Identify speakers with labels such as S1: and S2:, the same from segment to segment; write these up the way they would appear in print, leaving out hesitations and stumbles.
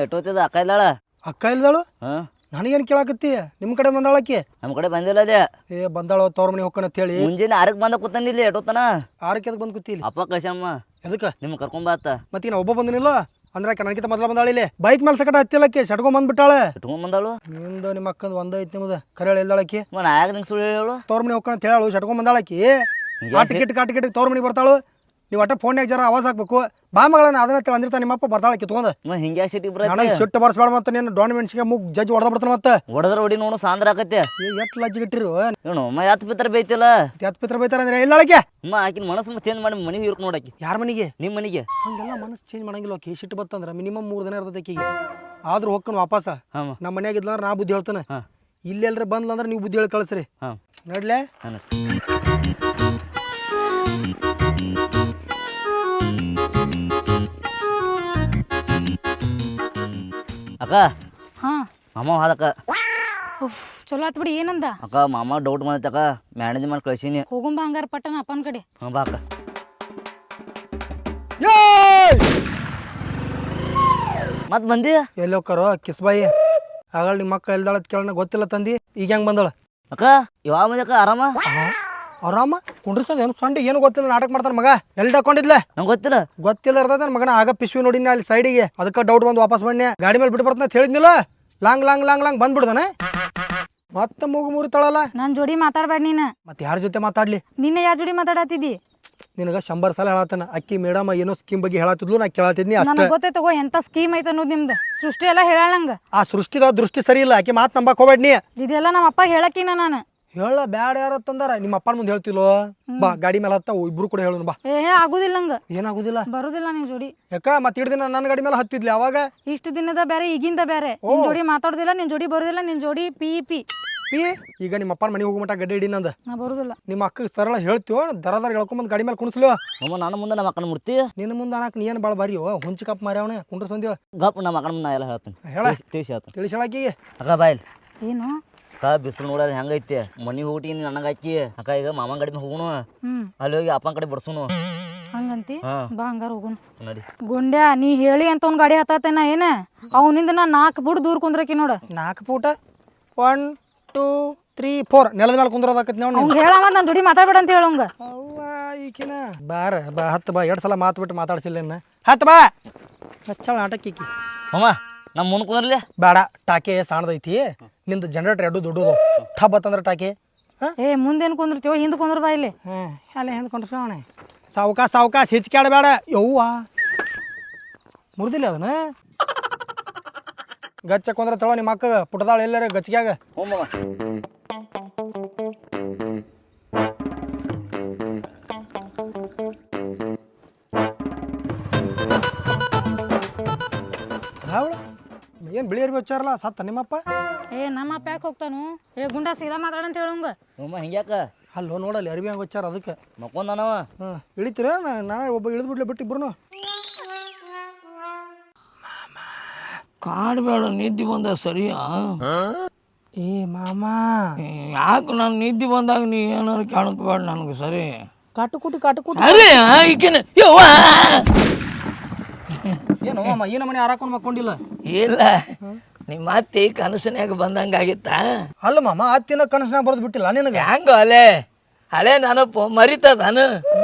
S1: ಎಟ್ಟೋತಿದ ಅಕ್ಕ ಇದ್ದಾಳ.
S2: ಅಕ್ಕ ಇಲ್ದಾಳು?
S1: ಹಾಂ,
S2: ನನಗೇನು ಕೇಳಾಕತ್ತಿ? ನಿಮ್ಮ ಕಡೆ ಬಂದಾಳಕ್ಕೆ?
S1: ನಮ್ಮ ಕಡೆ ಬಂದಿಲ್ಲ ಅದೇ.
S2: ಬಂದಾಳು ತವ್ರ ಮನೆ ಹೋಗ್ಕನ ಅಂತೇಳಿ.
S1: ಮುಂಜಾನೆ 6ಕ್ಕೆ ಬಂದ ಕೂತಾನಿಲ್ಲ ಎಟ್ಟೋತನ.
S2: 6ಕ್ಕೆ ಅದಕ್ಕೆ ಬಂದು ಕೂತಿಲಿ?
S1: ಅಪ್ಪ ಕಳ್ಸಮ್ಮ
S2: ಎದಕ್ಕೆ?
S1: ನಿಮ್ಗೆ ಕರ್ಕೊಂಬಾತ.
S2: ಮತ್ತೀನ ಒಬ್ಬ ಬಂದನಿಲ್ಲ ಅಂದ್ರೆ ನನಗಿಂತ ಮೊದಲ ಬಂದಾಳಿಲ್ಲಿ. ಬೈಕ್ ಮೇಲೆ ಸಕಟ ಹತ್ತಿಲಕ್ಕೆ ಶಟ್ಕೊಂಡ್ ಬಂದ್ಬಿಟ್ಟಾಳೆ.
S1: ಇಟ್ಕೊಂಡ್ ಬಂದಾಳು.
S2: ನಿಂದು ನಿಮ್ಮ ಅಕ್ಕಂದು ಒಂದೈತಿ ನಿಮ್ದು ಕರೆಯಳ ಇಲ್ದಾಳಕ್ಕಿ.
S1: ನಾ ಯಾಕೆ ನಿಂಗೆ ಸುಳ್ಳು ಹೇಳು?
S2: ತವ್ರ ಮನೆ ಹೋಗ್ಕನ ಅಂತ ಹೇಳು ಶಟ್ಕೊಂಡ್ ಬಂದಾಳಕ್ಕಿ. ಟಿಕೆಟ್ ತವ್ರ ಮನೆಗೆ ಬರ್ತಾಳು. ನೀವು ಒಟ್ಟ ಫೋನ್ಯಾಗ ಜರ ಆವಾಜ್ ಹಾಕ್ಬೇಕು. ಬಾ ಮಗಳನ್ನ ಅದನ್ನ ಅಂದಿರ್ತಾ ನಿಮ್ಮಪ್ಪ ಬರ್ತಾಳಕ್ಕೆ ತೊಗೊಂಡ್.
S1: ಹಿಂಗೆ ಸಿಟಿಗೆ ಬರ
S2: ನನಗೆ ಸಿಟ್ಟು ಬರ್ಸ್ಬೇಡ ಮತ್ತೆ ನೀನು ಡಾಕ್ಯುಮೆಂಟ್ಸ್ಗೆ ಮುಗ್ ಜಡ್ಜ್ ಹೊಡೆದ ಬಿಡ್ತಾನೆ ಮತ್ತೆ.
S1: ಹೊಡೆದ್ರ ಹೊಡಿ ನೋಡು ಸಾಂದ್ರ ಆಕತ್ತೆ.
S2: ಎಷ್ಟು ಲಜ್ಜಿಗಿಟ್ಟಿರು
S1: ಏನು ಅಮ್ಮ ಯಾತ್ ಬಿತ್ತರ ಬೈತಿಲ್ಲ.
S2: ಪಿತ್ರ ಬೈತಾರ ಅಂದ್ರೆ ಇಲ್ಲಾಳಕ್ಕೆ.
S1: ಅಮ್ಮ ಆಕಿನ ಮನಸ್ಸು ಚೇಂಜ್ ಮಾಡಿ ಮನೆಗೆ ಇರ್ಕ ನೋಡಾಕಿ.
S2: ಯಾರ ಮನೆಗೆ?
S1: ನಿಮ್ಮ ಮನೆಗೆ.
S2: ಹಂಗೆಲ್ಲ ಮನಸ್ಸು ಚೇಂಜ್ ಮಾಡಂಗಿಲ್ಲ. ಓಕೆ ಸಿಟ್ಟು ಬತ್ತಂದ್ರೆ ಮಿನಿಮಮ್ 3 ದಿನ ಇರ್ತೈತೆ ಆಕಿಗೆ. ಆದ್ರೂ ಹೋಗ್ಕನ ವಾಪಸ್. ನಮ್ಮ ಮನ್ಯಾಗ ಇದ್ಲಂದ್ರೆ ನಾ ಬುದ್ಧಿ ಹೇಳ್ತಾನೆ. ಇಲ್ಲೆಲ್ರ ಬಂದ್ಲಂದ್ರೆ ನೀವು ಬುದ್ಧಿ ಹೇಳಿ ಕಳಿಸ್ರಿ. ನೋಡ್ಲೆ
S1: ಅಕ್ಕ. ಮಾಮ ಹಾದಕ್ಕ.
S3: ಚಲೋ ಆತ್ ಬಿಡಿ. ಏನಂದ
S1: ಅಕ್ಕ? ಮಾಮ ಡೌಟ್ ಬಂದೈತಕ್ಕ, ಮ್ಯಾನೇಜ್ ಮಾಡಿ ಕಳ್ಸೀನಿ.
S3: ಹೋಗುಂಬ ಹಂಗಾರ ಪಟ್ಟನ ಅಪ್ಪನ ಕಡೆ.
S1: ಬಾ ಅಕ್ಕ. ಮತ್ ಬಂದಿ?
S2: ಎಲ್ಲಿ ಹೋಗ್ತಾರೋ ಕಿಸ್ಬಾಯಿ? ಆಗಳ ನಿಮ್ಮ ಮಕ್ಕಳು ಎಲ್ದಾಳ ಕೇಳೋಣ ಗೊತ್ತಿಲ್ಲ ತಂದಿ. ಈಗ ಹೆಂಗೆ ಬಂದಳ
S1: ಅಕ್ಕ? ಯಾವ ಬಂದಕ್ಕ? ಆರಾಮ
S2: ಆರಾಮ ಕುಂಡ್ರಿಸೋದು ಏನು ಸೊಂಡಿ ಏನು ಗೊತ್ತಿಲ್ಲ. ನಾಟಕ ಮಾಡ್ತಾನೆ ಮಗ. ಎಲ್ಲಿ ಹಾಕೊಂಡಿದ್ಲೆ?
S1: ನಂಗೆ ಗೊತ್ತಿಲ್ಲ
S2: ಇರ್ತದ ಮಗನ. ಆಗ ಪಿಶ್ವಿ ನೋಡಿನ ಅಲ್ಲಿ ಸೈಡಿಗೆ. ಅದಕ್ಕೆ ಡೌಟ್ ಬಂದು ವಾಪಸ್ ಬನ್ನಿ. ಗಾಡಿ ಮೇಲೆ ಬಿಟ್ಟು ಬರ್ತಾನೆ ಅಂತ ಹೇಳಿದ್ನಿಲ್ಲ. ಲಾಂಗ್ ಬಂದ್ಬಿಡ್ದಾನೆ. ಮತ್ತೆ ಮೂಗು ಮುರಿತಾಳಲ್ಲ.
S3: ನನ್ ಜೋಡಿ ಮಾತಾಡ್ಬೇಡ ನೀನ.
S2: ಮತ್ತೆ ಯಾರ ಜೊತೆ ಮಾತಾಡ್ಲಿ?
S3: ನಿನ್ನೆ ಯಾರ ಜೋಡಿ ಮಾತಾಡತ್ತಿದ್ದಿ?
S2: ನಿನಗ 100 ಸಲ ಹೇಳತ್ತಾನ. ಅಕ್ಕಿ ಮೇಡಮ್ ಏನೋ ಸ್ಕೀಮ್ ಬಗ್ಗೆ ಹೇಳತ್ತಿದ್ಲು. ನಾ ಕೇಳತ್ತಿದ್ನಿ ಅಷ್ಟೇ.
S3: ನನಗೆ ಗೊತ್ತೈತೆ ತಗೋ ಎಂತ ಸ್ಕೀಮ್ ಐತೆ ಅನ್ನೋದು ನಿಮ್ದು. ಸೃಷ್ಟಿ ಎಲ್ಲ ಹೇಳಂಗ.
S2: ಆ ಸೃಷ್ಟಿದ ದೃಷ್ಟಿ ಸರಿ ಇಲ್ಲ. ಆಕಿ ಮಾತು ನಂಬಕ್ ಹೋಗ್ಬೇಡ್ನಿ.
S3: ಇದೆಲ್ಲ ನಮ್ಮ ಅಪ್ಪ ಹೇಳಕ್ಕಿನ ನಾನು.
S2: ಹೇಳ ಬ್ಯಾಡ ಯಾರತ್ತಂದಾರ. ನಿಮ್ಮ ಅಪ್ಪನ ಮುಂದೆ ಹೇಳ್ತಿಲ್ಲೋ. ಬಾ ಗಾಡಿ ಮೇಲೆ ಹತ್ತ ಇಬ್ರು ಕೂಡ ಹೇಳು. ಬಾ.
S3: ಆಗುದಿಲ್ಲ ನಂಗ.
S2: ಏನಾಗುದಿಲ್ಲ?
S3: ಬರುದಿಲ್ಲ ನಿನ್ ಜೋಡಿ.
S2: ಯಾಕ ಮತ್ತೆ ಹಿಡ್ದಿನ ನನ್ನ ಗಾಡಿ ಮೇಲೆ ಹತ್ತಿದ್ಲಿ ಅವಾಗ.
S3: ಇಷ್ಟ ದಿನದ ಬೇರೆ ಈಗಿಂದ ಬೇರೆ. ನಿನ್ ಜೋಡಿ ಮಾತಾಡುದಿಲ್ಲ, ನಿನ್ ಜೋಡಿ ಬರುದಿಲ್ಲ, ನಿನ್ ಜೋಡಿ ಪಿ ಪಿ
S2: ಪಿ. ಈಗ ನಿಮ್ಮ ಅಪ್ಪನ ಮನೆಗೆ ಹೋಗ್ಮಟ ಗಡ್ಡೆ ಹಿಡಿನಂದ.
S3: ನಾ ಬರುದಿಲ್ಲ.
S2: ನಿಮ್ಮ ಅಕ್ಕ ಸರಳ ಹೇಳ್ತೀವೋ ದರದಾರ ಹೇಳ್ಕೊಂಬಂದು ಗಾಡಿ ಮೇಲೆ ಕುಣಿಸ್ಲು.
S1: ಅಮ್ಮ ನನ್ನ ಮುಂದೆ ನಮ್ಮ ಅಕ್ಕನ ಮುಡ್ತಿ.
S2: ನಿನ್ನ ಮುಂದೆ ಅನ್ನಕ್ಕೆ ನೀ ಏನು ಭಾಳ ಬಾರಿ ಹುಂಚಿ ಕಪ್ ಮಾರ್ಯಾವನ ಕುಂಡ್ರಸಂದೇವ.
S1: ಗಪ್ ನಮ್ಮ ಅಕ್ಕನ ಮುಂದೆ ನಾ ಎಲ್ಲ ಹೇಳ್ತೀನಿ.
S2: ಹೇಳ
S1: ತಿಳಿಸಿ ಹೇಳ್ತೀನಿ.
S2: ತಿಳಿಸಿ ಹೇಳಾಕಿಗೆ.
S1: ಅಕ್ಕ ಬಾಯ್ಲಿ.
S3: ಏನು
S1: ಅಕ್ಕ ಬಿಸಿಲು ನೋಡ್ರಿ ಹೆಂಗೈತಿ. ಮನೆಗೆ ಹೋಗಿ ನನಗೆ ಹಾಕಿ ಅಕ್ಕ. ಈಗ ಮಾಮನ ಕಡೆ ಹೋಗೋಣ. ಅಲ್ಲಿ ಹೋಗಿ ಅಪ್ಪನ ಕಡೆ ಬಡ್ಸೋನು.
S3: ಹಂಗಂತಿ? ಬಾ ಹಂಗಾರ ಹೋಗೋಣ
S1: ನಡಿ.
S3: ಗುಂಡ್ಯಾ ನೀ ಹೇಳಿ ಅಂತ ಅವ್ನ ಗಾಡಿ ಹತ್ತತೇನ ಏನ? ಅವನಿಂದ ನಾ 4 ಫುಟ್ ದೂರ ಕುಂದ್ರಕಿ ನೋಡ.
S2: 4 ಫೂಟ 1 2 3 4 ನೆಲದ ಮೇಲೆ ಕುಂದ್ರದಾಕತ್ ನಾವು.
S3: ಅವ್ನು ಹೇಳವ ನನ್ನ ಜೋಡಿ ಮಾತಾಡ್ಬೇಡ ಅಂತ ಹೇಳೋಂಗ.
S2: ಅವ್ವ ಈಕಿನ ಬಾರ ಬಾ ಹತ್ತು ಬಾ. 2 ಸಲ ಮಾತು ಬಿಟ್ಟು ಮಾತಾಡ್ಸಿಲ್ಲ. ಹತ್ತು ಬಾ. ಹಚ್ಚಳ ನಾಟಕೀಕಿ.
S1: ಅಮ್ಮ ನಮ್ಮ ಮುಂದೆ ಕುಂದ್ರಲಿ.
S2: ಬೇಡ. ಟಾಕೆ ಸಣ್ಣದೈತಿ. ನಿಂದು ಜನರೇಟರ್ 2 ದೊಡ್ಡದು. ಥಬ್ ಅಂತಂದ್ರೆ ಟಾಕೆ.
S3: ಮುಂದೇನು ಕುಂದಿರ್ತೀವೋ ಹಿಂದೆ ಕುಂದ್ರ ಬಾ ಇಲ್ಲಿ.
S2: ಅಲ್ಲೇ ಹಿಂದೆ ಕೊಂಡ್ಸ್ಕೋಣ. ಸಾವ್ಕಾಶ ಹಿಚ್ಕಾಡಬೇಡ. ಯವ್ವ ಮುರಿದಿಲ್ಲ ಅದನ್ನ. ಗಚ್ಚ ಕೊಂದ್ರೆ ತಳೋ ನಿಮ್ಮ ಅಕ್ಕ ಪುಟ್ಟದಾಳ ಎಲ್ಲಾರ ಗಚ್ಚಿಗ್ಯಾಗ. ಏನು ಬಿಳಿ ಅರ್ಬಿ ಹಚ್ಚಾರಲ್ಲ ಸತ್ತ ನಿಮ್ಮಪ್ಪ?
S3: ನಮ್ಮಪ್ಪ ಯಾಕೆ ಹೋಗ್ತಾನು? ಗುಂಡಾ ಸೀದಾ ಮಾತಾಡಂತ ಹೇಳೋಂಗ.
S1: ಹಿಂಗ್ಯಾಕ?
S2: ಅಲ್ಲೋ ನೋಡಲ್ಲಿ ಅರ್ಬಿ ಹಂಗೆ ಹಚ್ಚಾರ ಅದಕ್ಕೆ.
S1: ಮಕ್ಕೊಂದನವ.
S2: ಇಳಿತೀರ? ನಾನು ಒಬ್ಬ ಇಳಿದ್ಬಿಡ್ಲೆ ಬಿಟ್ಟು ಇಬ್ರು.
S4: ಕಾಡ್ಬೇಡ, ನಿದ್ದೆ ಬಂದಾಗ ಸರಿಯಾ?
S2: ಏ ಮಾಮ
S4: ಯಾಕೆ ನಾನು ನಿದ್ದೆ ಬಂದಾಗ ನೀ ಏನಾರು ಕೇಳಕ್ಬೇಡ ನನಗೆ. ಸರಿ
S2: ಕಾಟುಕುಟಿ
S4: ಸರಿ. ಈಕಿನ
S2: ಏನು ಮಾಮ ಈ ನಮ್ಮನೆ ಹಾರಾಕೊಂಡು ಮಕ್ಕೊಂಡಿಲ್ಲ?
S4: ಇಲ್ಲ, ನಿಮ್ಮ ಅತ್ತಿ ಕನಸಿನಾಗ ಬಂದಂಗೆ ಆಗಿತ್ತಾ?
S2: ಅಲ್ಲ ಮಾಮ ಅತ್ತಿನ ಕನಸಿನಾಗ ಬರೆದು ಬಿಟ್ಟಿಲ್ಲ ನಿನಗೆ.
S4: ಹೆಂಗ ಹಳೆ ನೆನಪು ಮರಿತದಾನು?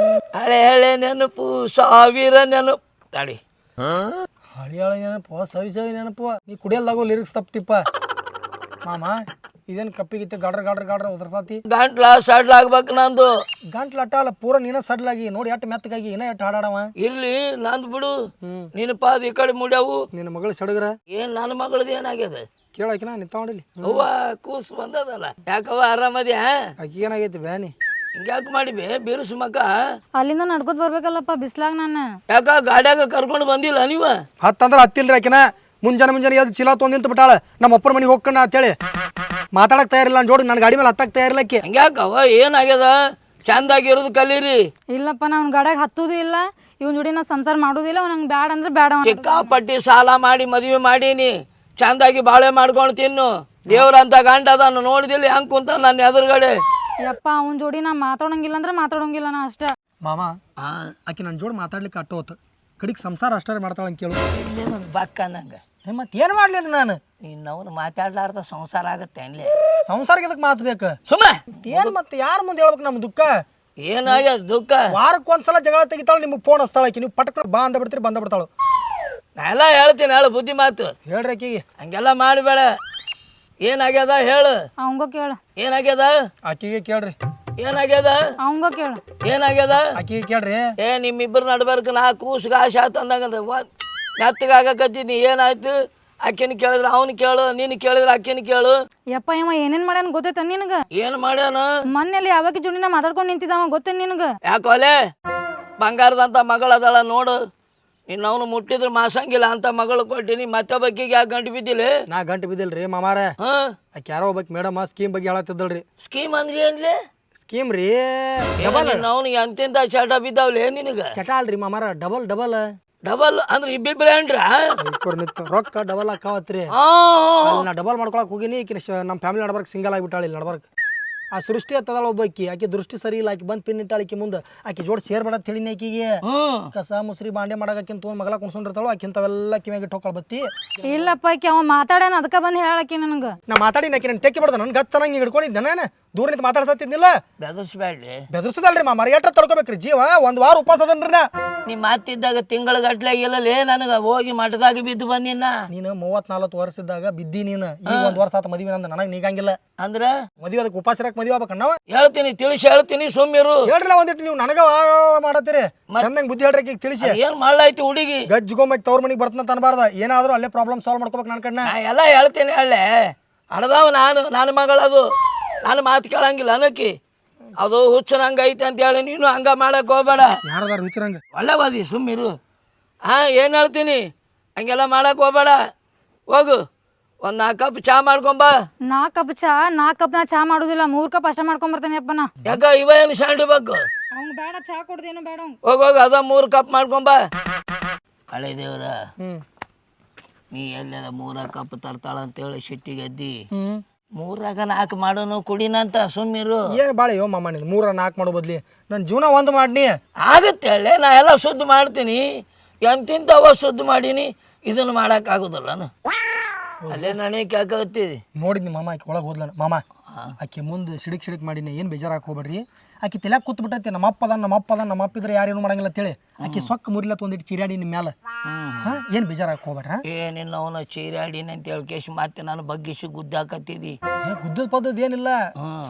S4: ಹಳೆ ನೆನಪು 1000 ನೆನಪು. ತಡಿ,
S2: ಹಳಿಯಾಳ ನೆನಪು ಸವಿ ನೆನಪು. ನೀ ಕುಡಿಯಲ್ಲಾಗೋ ಲಿರಿಕ್ಸ್ ತಪ್ತಿಪ್ಪ ಮಾಮ. ಇದೇನು ಕಪ್ಪಿಗಿತ್ತೆ ಗಾಡ್ರ ಉದ್ರಸಾತಿ.
S4: ಗಂಟ್ಲ ಸಡ್ಲಾಗ್ಬೇಕು ನಂದು.
S2: ಗಂಟ್ಲ ಅಟ್ಟ ಅಲ್ಲ ಪೂರ ನೀನ ಸಡ್ಲಾಗಿ ನೋಡಿ ಎಟ್ಟು ಮೆತ್ತಗಾಗಿ ಇನ್ನ ಎಟ್ಟು ಹಾಡಾಡವ.
S4: ಇರ್ಲಿ ನಂದು ಬಿಡು. ನಿನ್ನ ಪಾದ ಈ ಕಡೆ ಮುಡ್ಯಾವು.
S2: ನಿನ್ನ ಮಗಳು ಸಡಗ್ರ
S4: ಏನ್ ನನ್ನ ಮಗಳದ ಏನಾಗ್ಯದ
S2: ಕೇಳಾಕಿನ ನಿಂತಕೊಂಡಿಲ್ಲ.
S4: ಅವ್ವ ಕೂಸು ಬಂದದಲ್ಲ. ಯಾಕವ್ವ ಆರಾಮದ್ಯಾ?
S2: ಆಕಿ ಏನಾಗೈತಿ ಬ್ಯಾನಿ?
S4: ಹಿಂಗ್ಯಾಕೆ ಮಾಡಿ ಬಿರುಸು ಮಕ್ಕ?
S3: ಅಲ್ಲಿಂದ ನಡ್ಕೋತ ಬರ್ಬೇಕಲ್ಲಪ್ಪ ಬಿಸ್ಲಾಗ. ನಾನು
S4: ಯಾಕ ಗಾಡ್ಯಾಗ ಕರ್ಕೊಂಡು ಬಂದಿಲ್ಲ ನೀವ?
S2: ಹತ್ತಂದ್ರೆ ಹತ್ತಿಲ್ರಿ ಆಕಿನ. ಮುಂಜಾನೆ ಎದ್ದು ಚೀಲ ತೊಗೊಂಡು ನಿಂತು ಬಿಟ್ಟಾಳ. ನಮ್ಮ ಅಪ್ಪರ ಮನೆಗೆ ಹೋಗ್ಕಣ ಅಂತೇಳಿ ಮಾತಾಡಕ್ ತಯಾರಿಲ್ಲ. ನಾನು ಜೋಡಿ ನನ್ನ ಗಾಡಿ ಮೇಲೆ ಹತ್ತಕ್ಕೆ ತಯಾರಿಲ್ಲ ಆಕಿ.
S4: ಹಂಗ್ಯಾಕವ್ವ ಏನಾಗ್ಯದ? ಚಂದಾಗಿರೋದು ಕಲೀರಿ.
S3: ಇಲ್ಲಪ್ಪ ನಾ ಅವ್ನ ಗಾಡ್ಯಾಗ ಹತ್ತುದು ಇಲ್ಲ. ಇವನ್ ಜೋಡಿ ನಾ ಸಂಸಾರ ಮಾಡುದಿಲ್ಲ. ನಂಗೆ ಬ್ಯಾಡ ಅಂದ್ರೆ ಬ್ಯಾಡ.
S4: ಚಿಕ್ಕಾಪಟ್ಟಿ ಸಾಲ ಮಾಡಿ ಮದುವೆ ಮಾಡೀನಿ. ಚಂದಾಗಿ ಬಾಳೆ ಮಾಡ್ಕೊಂಡು ತಿನ್ನು. ದೇವ್ರಂತ ಗಂಡ ಅದನ್ನು ನೋಡಿದಿಲ್ಲ ಹೆಂಗ್ ಕುಂತ ನನ್ನ ಎದುರುಗಡೆ.
S3: ಯಪ್ಪ ಅವನ ಜೋಡಿ ನಾ ಮಾತಾಡೋಂಗಿಲ್ಲ ಅಂದ್ರೆ ಮಾತಾಡೋಂಗಿಲ್ಲ ನಾ ಅಷ್ಟ.
S2: ಮಾಮ ಆಕಿ ನನ್ನ ಜೋಡಿ ಮಾತಾಡ್ಲಿಕ್ಕೆ ಅಟ್ಟೋತ್ ಕಡಿಗೆ ಸಂಸಾರ ಅಷ್ಟೇ ಮಾಡ್ತಾಳ ಅಂತ ಕೇಳು.
S4: ಬಕ್ಕ ನಂಗೆ
S2: ಮತ್ತೆ ಏನು ಮಾಡ್ಲಿ ನಾನು
S4: ನಿನ್ನವನು ಮಾತಾಡ್ಲಾರ್ದ ಸಂಸಾರ ಆಗತ್ತೆ ಅನ್ಲಿ
S2: ಸಂಸಾರಕ್ಕೆ ಇದಕ್ಕೆ ಮಾತು ಬೇಕು
S4: ಸುಮ್ಮ
S2: ಏನು ಮತ್ತೆ ಯಾರ ಮುಂದೆ ಹೇಳ್ಬೇಕು ನಮ್ಮ ದುಃಖ
S4: ಏನಾಗ್ಯದ ದುಃಖ
S2: ವಾರಕ್ಕೆ ಒಂದ್ಸಲ ಜಗಳ ತೆಗಿತಾಳೆ ನಿಮ್ಗೆ ಫೋನ್ ಹಚ್ತಾಳಕಿ ನೀವು ಪಟಕ ಬಾ ಅಂದ ಬಿಡ್ತೀರಿ ಬಂದ ಬಿಡ್ತಾಳು
S4: ನಾ ಎಲ್ಲ ಹೇಳ್ತೀನಿ ಹೇಳು ಬುದ್ಧಿ ಮಾತು
S2: ಹೇಳ್ರಿ ಆಕಿಗೆ
S4: ಹಂಗೆಲ್ಲ ಮಾಡಬೇಡ ಏನಾಗ್ಯದ ಹೇಳು
S3: ಅವಂಗ ಕೇಳ
S4: ಏನಾಗ್ಯದ
S2: ಆಕಿಗೆ ಕೇಳ್ರಿ
S4: ಏನಾಗ್ಯದ
S3: ಅವಂಗ ಕೇಳ
S4: ಏನಾಗ್ಯದ
S2: ಆಕಿಗೆ ಕೇಳ್ರಿ
S4: ನಿಮ್ಮಿಬ್ಬರು ನಡ್ಬರ್ಕ ನಾ ಕೂಸು ಗಾಶ ಆತಂದಂಗ ಮೆತ್ತಗಾಗಕತ್ತೀನಿ ಏನಾಯ್ತು ಆಕಿನ ಕೇಳಿದ್ರೆ ಅವನು ಕೇಳು ನೀನು ಕೇಳಿದ್ರೆ ಆಕಿನ ಕೇಳು
S3: ಯಪ್ಪ ಇವ ಏನೇನ್ ಮಾಡ್ಯಾನ ಗೊತ್ತೈತ ನಿನಗ
S4: ಏನು ಮಾಡ್ಯಾನ
S3: ಮೊನ್ನೆಲ್ಲಿ ಯಾವಾಗ ಜೋಡಿನ ಮಾತಾಡ್ಕೊಂಡು ನಿಂತಿದ್ದಾವ ಗೊತ್ತೇನ್ ನಿನಗ
S4: ಯಾಕೋಲೆ ಬಂಗಾರದಂತ ಮಗಳದಳ ನೋಡು ಅವನು ಮುಟ್ಟಿದ್ರೆ ಮಾಸಂಗಿಲ್ಲ ಅಂತ ಮಗಳು ಕೊಟ್ಟಿನಿ ಮತ್ತೆ ಬಕ್ಕಿಗೆ ಯಾಕೆ ಗಂಟು ಬಿದ್ದಿಲ್ಲ
S2: ನಾ ಗಂಟು ಬಿದ್ದಿಲ್ರಿ ಮಾಮಾರ
S4: ಹಾ
S2: ಆಕೆ ಯಾರೋ ಒಬ್ಬಾಕಿ ಮೇಡಮ್ ಸ್ಕೀಮ್ ಬಗ್ಗೆ ಹೇಳತ್ತಿದ್ದಲ್ರಿ
S4: ಸ್ಕೀಮ್ ಅಂದ್ರೆ ಏನ್ಲಿ
S2: ಸ್ಕೀಮ್ ರೀ
S4: ಅವನು ಎಂತೆಂತ ಚಟ ಬಿದ್ದಾವ್ಲಿ ನಿನಗ
S2: ಚಟ ಅಲ್ರಿ ಮಾಮಾರ ಡಬಲ್ ಡಬಲ್
S4: ಡಬಲ್ ಅಂದ್ರೆ ಇಬ್ಬಿಬ್ರೆ ಏನ್ರ
S2: ನಿಂತು ರೊಕ್ಕ ಡಬಲ್ ಹಾಕಾವತ್ರಿ ನಾ ಡಬಲ್ ಮಾಡ್ಕೊಳಕ್ ಹೋಗಿನಿ ಈಕಿ ನಮ್ಮ ಫ್ಯಾಮಿಲಿ ನಡ್ಬರ್ಕ್ ಸಿಂಗಲ್ ಆಗಿಬಿಟ್ಟಾಳ ಇಲ್ಲಿ ನಡ್ಬರ್ಕ್ ಆ ಸೃಷ್ಟಿ ಹತ್ತದಾಳ ಒಬ್ಬಾಕಿ ಆಕೆ ದೃಷ್ಟಿ ಸರಿ ಇಲ್ಲ ಆಕಿ ಬಂದು ಪಿನ್ ಇಟ್ಟಾಳ ಆಕಿ ಮುಂದೆ ಆಕಿ ಜೋಡಿ ಸೇರ್ಬೇಡ ತಿಳಿನಿ ಆಕಿಗೆ ಕಸ ಮುಸ್ರಿ ಬಾಂಡೆ ಮಾಡಾಕಿಂತ ತೊಗೊಂಡು ಮಗಳ ಕುಣ್ಸ್ಕೊಂಡಿರ್ತಾಳು ಆಕಿಂತವೆಲ್ಲ ಕಿವಿಯಾಗಿ ಇಟ್ಟೋಕಳ್ ಬತ್ತಿ
S3: ಇಲ್ಲಪ್ಪ ಆಕಿ ಅವ ಮಾತಾಡ್ಯಾನ ಅದಕ್ಕ ಬಂದ್ ಹೇಳಾಕಿ ನನಗ
S2: ನಾ ಮಾತಾಡಿ ಆಕಿ ನಾನು ಟೆಕ್ಕಿ ಬಿಡ್ದ ನನ್ ಗತ್ ಚೆನ್ನಾಗಿ ಹಿಡ್ಕೊಂಡಿದ್ದೆ ನಾನು ದೂರ ನಿಂತು ಮಾತಾಡ್ಸತ್ತಿದ್ನಿಲ್ಲ
S4: ಬೆದರ್ಸ್ಬ್ಯಾಡ್ಲಿ
S2: ಬೆದರ್ಸದಲ್ರಿ ಮಾಮಾರ ಎಟ್ಟ ತಡ್ಕೋಬೇಕ್ರಿ ಜೀವ ಒಂದ್ ವಾರ ಉಪವಾಸ ಅದನ್ರಿ ನಾ
S4: ನೀ ಮಾತಿದ್ದಾಗ ತಿಂಗಳ ಗಟ್ಲೆ ಇಲ್ಲಲೇ ನನಗ ಹೋಗಿ ಮಠದಾಗ ಬಿದ್ದು ಬಂದಿನ
S2: ನೀನು 34 ವರ್ಷದಾಗ ಬಿದ್ದಿ ನೀನು ಈಗ ಒಂದ್ ವರ್ಷ ಆತ ಮದ್ವಿ ನಂದು ನನಗೆ ನೀಗಂಗಿಲ್ಲ
S4: ಅಂದ್ರ
S2: ಮದ್ವೆ ಅದಕ್ಕೆ ಉಪವಾಸ ಇರಕ್ ಮದ್ವೆ ಆಗ್ಬೇಕಣ್ಣವ
S4: ಹೇಳ್ತೀನಿ ತಿಳಿಸಿ ಹೇಳ್ತೀನಿ ಸುಮ್ಮಿರು
S2: ಹೇಳ್ರಲ್ಲ ಒಂದಿಟ್ಟು ನೀವು ನನಗ ಮಾಡತ್ತೀರಿ ಚಂದಂಗ್ ಬುದ್ಧಿ ಹೇಳ್ರಿ ಈಗ ತಿಳಿಸಿ
S4: ಏನ್ ಮಾಡ್ಲಾಯ್ತು ಹುಡುಗಿ
S2: ಗಜ್ಜಿಗೊಮ್ಮೆ ತವ್ರ ಮನಿಗೆ ಬರ್ತಂತ ಅನ್ಬಾರ್ದ ಏನಾದ್ರು ಅಲ್ಲೇ ಪ್ರಾಬ್ಲಮ್ ಸಾಲ್ವ್ ಮಾಡ್ಕೋಬೇಕು ನನ್ನ ಕಣ್ಣ
S4: ನಾ ಎಲ್ಲ ಹೇಳ್ತೀನಿ ಹೇಳೆ ಅಡದಾವ ನನ್ನ ಮಗಳದು ನಾನು ಮಾತು ಕೇಳಂಗಿಲ್ಲ ಅನ್ನಕ್ಕಿ ಅದು ಹುಚ್ಚನಂಗ ಐತೆ ಅಂತ ಹೇಳಿ ನೀನು ಹಂಗ ಮಾಡಕ್ ಹೋಗ್ಬೇಡ
S2: ಯಾರದಾರ ಹುಚ್ಚರಂಗ
S4: ಒಳ್ಳೆವಾದಿ ಸುಮ್ಮಿರು ಏನು ಹೇಳ್ತೀನಿ ಹಂಗೆಲ್ಲ ಮಾಡಕ್ ಹೋಗ್ಬೇಡ ಹೋಗು ಒಂದ್ 4 ಕಪ್ ಚಾ ಮಾಡ್ಕೊಂಬ
S3: 4 ಕಪ್ ಚಾ 4 ಕಪ್ ನಾ ಚಾ ಮಾಡುದಿಲ್ಲ 3 ಕಪ್ ಅಷ್ಟ ಮಾಡ್ಕೊಂಡ್ ಬರ್ತೇನೆ ಅಪ್ಪ ನಾ
S4: ಯಾಕ ಇವ ಏನು ಶಾಂಡ್ಬೇಕು
S3: ಅವ್ನ್ ಬೇಡ ಚಾ ಕೊಡ್ದೇನು ಬೇಡ
S4: ಹೋಗೋಗ ಅದ 3 ಕಪ್ ಮಾಡ್ಕೊಂಬ ಹಳೆ ದೇವ್ರ ನೀ ಎಲ್ಲೆಲ್ಲ 3 ಕಪ್ ತರ್ತಾಳ ಅಂತೇಳಿ ಸಿಟ್ಟಿಗೆ ಎದ್ದಿ 3ರಾಗ 4 ಮಾಡೋನು ಕುಡಿನಂತ ಸುಮ್ಮಿರು
S2: ಏನು ಬಾಳೆ ಯೋ ಮಾಮ ನೀನು 3 4 ಮಾಡೋ ಬದ್ಲಿ ನನ್ನ ಜೀವನ ಒಂದು ಮಾಡ್ನಿ
S4: ಆಗತ್ತೆ ಹೇಳಿ ನಾ ಎಲ್ಲ ಶುದ್ಧ ಮಾಡ್ತೀನಿ ಎಂತಿಂತವ ಶುದ್ಧ ಮಾಡೀನಿ ಇದನ್ನು ಮಾಡೋಕ್ಕಾಗೋದಿಲ್ಲ ನಾನು ಅಲ್ಲೇ ನಾನೇ ಕೇಳ್ಕತ್ತೀವಿ
S2: ನೋಡಿದ್ನಿ ಮಾಮ ಆಕೆ ಒಳಗೆ ಹೋದ್ಲ ಮಾಮ ಆಕೆ ಮುಂದೆ ಸಿಡಿಕ್ ಮಾಡಿನಿ ಏನು ಬೇಜಾರಾಗಿ ಹೋಗ್ಬೇಡ್ರಿ ಆಕೆ ತಲೆಯಾಗ ಕೂತ್ ಬಿಟ್ಟೈತಿ ನಮ್ಮ ಅಪ್ಪ ಇದ್ರೆ ಯಾರೇನು ಮಾಡಂಗಿಲ್ಲ ಅಂತೇಳಿ ಆಕೆ ಸೊಕ್ಕ ಮುರಿಲತ್ ಒಂದಿಟ್ಟು ಚಿರಾಡಿ ನಿಮ್ಮ ಮ್ಯಾಲ ಏನು ಬೇಜಾರಾಗಿ ಹೋಗ್ಬೇಡ್ರ
S4: ಏನಿಲ್ಲ ಅವನ ಚೀರಾಡಿನ ಅಂತ ಹೇಳಿ ಕೇಶ್ ಮತ್ತೆ ನಾನು ಬಗ್ಗಿಸಿ ಗುದ್ದಾಕತ್ತಿದಿ
S2: ಗುದ್ದದ ಪದ್ದದ ಏನಿಲ್ಲ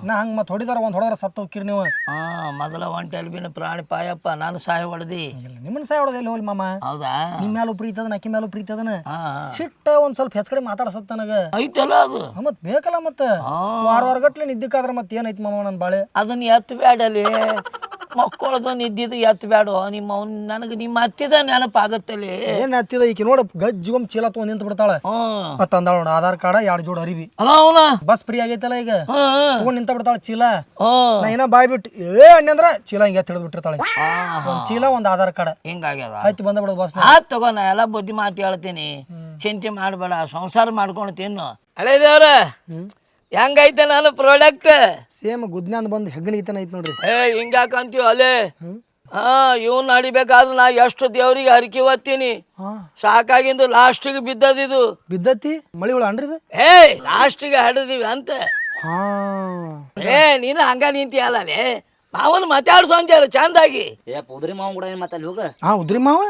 S2: ನಾ ಹಂಗೆ ಮತ್ತೆ ಹೊಡಿದಾರ ಒಂದು ಹೊಡೆದಾರ ಸತ್ತ ಹೋಗ್ಕಿರಿ ನೀವು
S4: ಮೊದಲ ಒಂಟೆಲ್ ಬಿನ ಪ್ರಾಣಿ ಪಾಯಪ್ಪ ನಾನು ಸಾಯ ಹೊಡೆದಿ
S2: ನಿಮ್ಮನ್ನ ಸಾಯ ಹೊಡೆದ ಎಲ್ಲಿ ಹೋಗ್ಲಿ ಮಾಮ
S4: ಹೌದಾ
S2: ನಿಮ್ಮ ಮ್ಯಾಲೂ ಪ್ರೀತಿ ಅದನ ಆಕಿ ಮ್ಯಾಲೂ ಪ್ರೀತಿ ಅದನ ಸಿಟ್ಟ ಒಂದ್ ಸ್ವಲ್ಪ ಹೆಚ್ ಕಡೆ ಮಾತಾಡ್ಸತ್ತ ನನಗ
S4: ಐತಲ್ಲ ಅದು
S2: ಮತ್ ಬೇಕಲ್ಲ ಮತ್ತೆ ವಾರ ಗಟ್ಲೆ ನಿದ್ದಕ್ಕಾದ್ರ ಮತ್ತೆ ಏನೈತಿ ಮಾಮ ನನ್ನ ಬಾಳೆ
S4: ಅದನ್ನ ಎತ್ತಬೇಡಲಿ ಮಕ್ಕಳದು ನಿದ್ದಿದ್ದು ಎತ್ತಬೇಡ ನಿಮ್ಮ ನನಗೆ ನಿಮ್ಮ ಹತ್ತಿದ ನೆನಪಾಗತ್ತಲ್ಲಿ
S2: ಏನ್ ಹತ್ತಿದ ಈಕಿ ನೋಡ ಗಜ್ಜಿಗೊಮ್ ಚೀಲ ತಗೊಂಡ್ ನಿಂತ ಬಿಡ್ತಾಳ ಮತ್ತ ಅಂದಾಳ ನೋಡ ಆಧಾರ್ ಕಾರ್ಡ್ 2 ಜೋಡ್ ಅರಿವಿ
S4: ಅಲ್ಲ ಅವನ
S2: ಬಸ್ ಫ್ರೀ ಆಗೈತಲ್ಲ ಈಗ ತಗೊಂಡ್ ನಿಂತ ಬಿಡ್ತಾಳ ಚೀಲ ನಾ ಏನ ಬಾಯ್ ಬಿಟ್ಟು ಅಣ್ಣಿ ಅಂದ್ರ ಚೀಲ ಹಿಂಗೆ ತಿಳಿದ್ ಬಿಟ್ಟಿರ್ತಾಳೆ ಒಂದ್ ಚೀಲ ಒಂದ್ ಆಧಾರ್ ಕಾರ್ಡ್
S4: ಹಿಂಗಾಗ್ಯದ
S2: ಆಯ್ತು ಬಂದ ಬಿಡೋದು ಬಸ್
S4: ತಗೋ ನಾ ಎಲ್ಲ ಬುದ್ಧಿ ಮಾತು ಹೇಳ್ತೀನಿ ಚಿಂತೆ ಮಾಡಬೇಡ ಸಂಸಾರ ಮಾಡ್ಕೊಂಡು ತಿನ್ನು ಹಳೆ ದೇವ್ರ ಹೆಂಗೈತೆ ನಾನು ಪ್ರಾಡಕ್ಟ್
S2: ಸೇಮ್ ಗುದ್ನ್ಯಾಂದ ಬಂದು ಹೆಗ್ಗಣಿತನ ಐತಿ ನೋಡ್ರಿ
S4: ಹಿಂಗ್ಯಾಕಂತೀವಿ ಅಲ್ಲೇ ಇವ್ನ ನಡಿಬೇಕಾದ್ರೆ ನಾ ಎಷ್ಟು ದೇವ್ರಿಗೆ ಹರಕೆ ಓದ್ತೀನಿ ಸಾಕಾಗಿಂದು ಲಾಸ್ಟಿಗೆ ಬಿದ್ದದಿದು
S2: ಬಿದ್ದತಿ ಮಳಿ ಹುಳ ಅನ್ರಿ
S4: ಲಾಸ್ಟಿಗೆ ಹಡದಿವಿ ಅಂತ ನೀನು ಹಂಗ ನಿಂತಿಯಲ್ಲೇ ಮಾವನ್ ಮಾತಾಡ್ಸೋಂಜಾರ ಚಂದಾಗಿ
S1: ಉದ್ರಿ ಮಾವ ಕೂಡ ಏನು ಮಾತಾಡಿ ಹೋಗ
S2: ಉದ್ರಿ ಮಾವ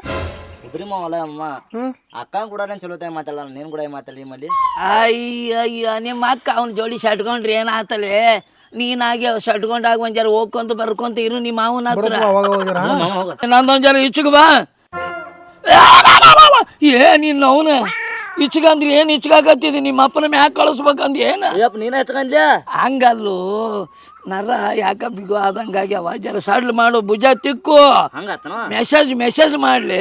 S1: ಉದ್ರಿ ಮಾವ ಅಲ್ಲ ಅಮ್ಮ ಅಕ್ಕ ಕೂಡ ಚಲೋತಾಗಿ ಮಾತಾಡಲ್ಲ ನೀನು ಕೂಡ ಮಾತಾಡಿ ಮಲ್ಲಿ
S4: ಅಯ್ಯ ನಿಮ್ಮ ಅಕ್ಕ ಅವ್ನ ಜೋಡಿ ಸಟ್ಕೊಂಡ್ರಿ ಏನಾತಲೆ ನೀನಾಗೆ ಸಟ್ಕೊಂಡಾಗ ಒಂದ್ ಜರ ಹೋಗ್ಕೊಂತ ಬರ್ಕೊಂತ ಇರು ನಿಮ್ಮ ಮಾವನ ಹತ್ರ ನಂದೊಂದ್ ಜರ ಇಚ್ಚಗ ಬಾ ನೀನ್ ಅವನ ಇಚ್ಚಗಂದ್ರಿ ಏನ್ ಇಚ್ಚಗಾಕತ್ತಿದಿ ನಿಮ್ಮ ಅಪ್ಪನ ಮ್ಯಾಗ ಕಳಿಸ್ಬೇಕಂದ ಏನ
S1: ನೀನ ಹಚ್ಕಂದ್ಯ
S4: ಹಂಗಲ್ಲು ನರ ಯಾಕ ಬಿಗು ಆದಂಗಾಗ್ಯಾವ ಜರ ಸಡ್ಲ್ ಮಾಡು ಭುಜ ತಿಕ್ಕು ಮೆಸೇಜ್ ಮಾಡ್ಲಿ